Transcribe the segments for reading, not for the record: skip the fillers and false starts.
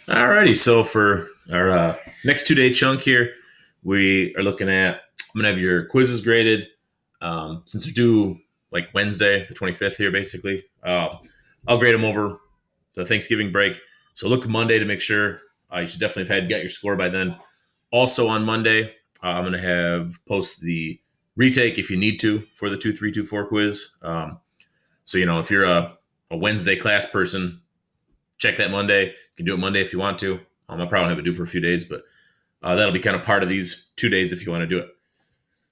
Alrighty, so for our next 2 day chunk here, we are looking at. I'm gonna have your quizzes graded since they're due like Wednesday, the 25th here, basically. I'll grade them over the Thanksgiving break. So look Monday to make sure. You should definitely have had got your score by then. Also on Monday, I'm gonna have post the retake if you need to for the 2 3 2 4 quiz. So if you're a Wednesday class person, check that Monday. You can do it Monday if you want to. I'll probably have it due for a few days, but that'll be kind of part of these 2 days if you want to do it.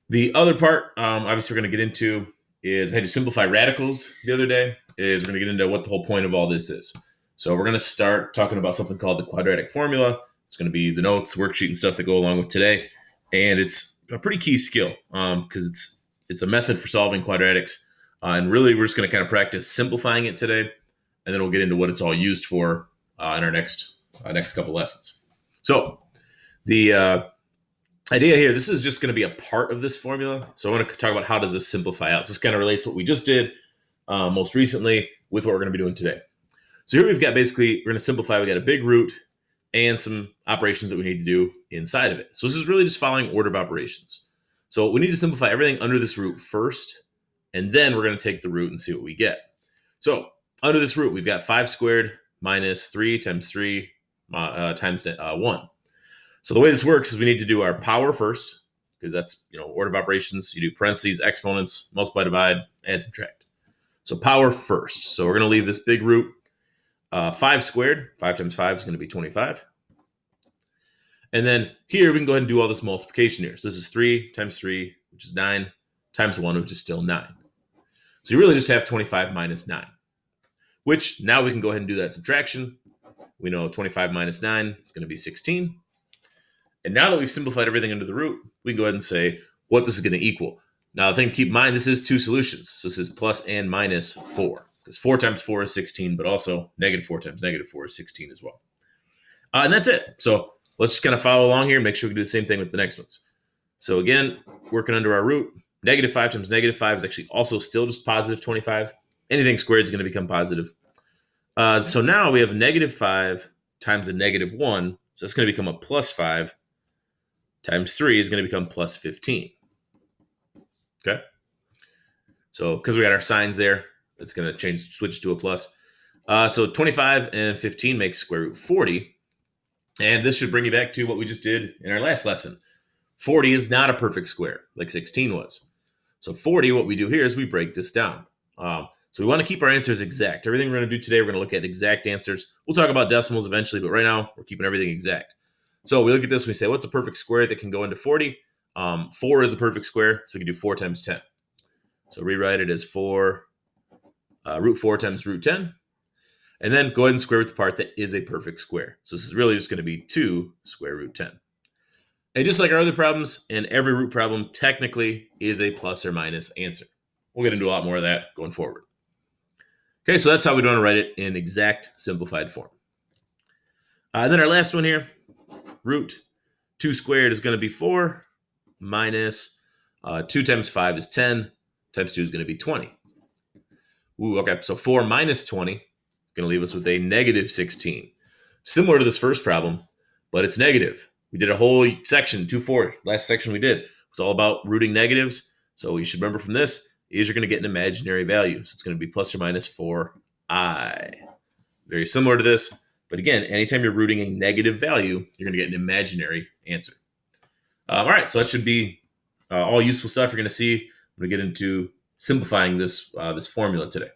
The other part, obviously, we're going to get into is I had to simplify radicals the other day. Is we're going to get into what the whole point of all this is. So we're going to start talking about something called the quadratic formula. It's going to be the notes, worksheet, and stuff that go along with today, and it's a pretty key skill because it's a method for solving quadratics. And really, we're just going to kind of practice simplifying it today, and then we'll get into what it's all used for in our next couple lessons. So the idea here, this is just going to be a part of this formula. So I want to talk about how does this simplify out. So this kind of relates to what we just did most recently with what we're going to be doing today. So here we've got basically, we're going to simplify. We got a big root and some operations that we need to do inside of it. So this is really just following order of operations. So we need to simplify everything under this root first, and then we're going to take the root and see what we get. So under this root, we've got 5 squared minus 3 times 3 times 1. So the way this works is we need to do our power first, because that's order of operations. You do parentheses, exponents, multiply, divide, and subtract. So power first. So we're going to leave this big root. 5 squared, 5 times 5 is going to be 25. And then here we can go ahead and do all this multiplication here. So this is 3 times 3, which is 9, times 1, which is still 9. So you really just have 25 minus 9, which now we can go ahead and do that subtraction. We know 25 minus 9 is going to be 16. And now that we've simplified everything under the root, we can go ahead and say what this is going to equal. Now, the thing to keep in mind, this is two solutions. So this is plus and minus 4, because 4 times 4 is 16, but also negative 4 times negative 4 is 16 as well. And that's it. So let's just kind of follow along here and make sure we do the same thing with the next ones. So again, working under our root, negative 5 times negative 5 is actually also still just positive 25. Anything squared is going to become positive. So now we have negative 5 times a negative 1. So it's going to become a plus 5 times 3 is going to become plus 15. Okay. So because we got our signs there, it's going to switch to a plus. So 25 and 15 makes square root 40. And this should bring you back to what we just did in our last lesson. 40 is not a perfect square like 16 was. So 40, what we do here is we break this down. So we want to keep our answers exact. Everything we're going to do today, we're going to look at exact answers. We'll talk about decimals eventually, but right now we're keeping everything exact. So we look at this and we say, what's a perfect square that can go into 40? 4 is a perfect square, so we can do 4 times 10. So rewrite it as 4, root 4 times root 10. And then go ahead and square root the part that is a perfect square. So this is really just going to be 2 square root 10. And just like our other problems, and every root problem technically is a plus or minus answer. We'll get into a lot more of that going forward. Okay, so that's how we want to write it in exact simplified form. And then our last one here, root 2 squared is going to be 4 minus 2 times 5 is 10 times 2 is going to be 20. Ooh, okay, so 4 minus 20 is going to leave us with a negative 16. Similar to this first problem, but it's negative. We did a whole section, 2-4, last section we did. It's all about rooting negatives. So you should remember from this is you're going to get an imaginary value. So it's going to be plus or minus 4i. Very similar to this. But again, anytime you're rooting a negative value, you're going to get an imaginary answer. All right, so that should be all useful stuff you're going to see. I'm going to get into simplifying this formula today.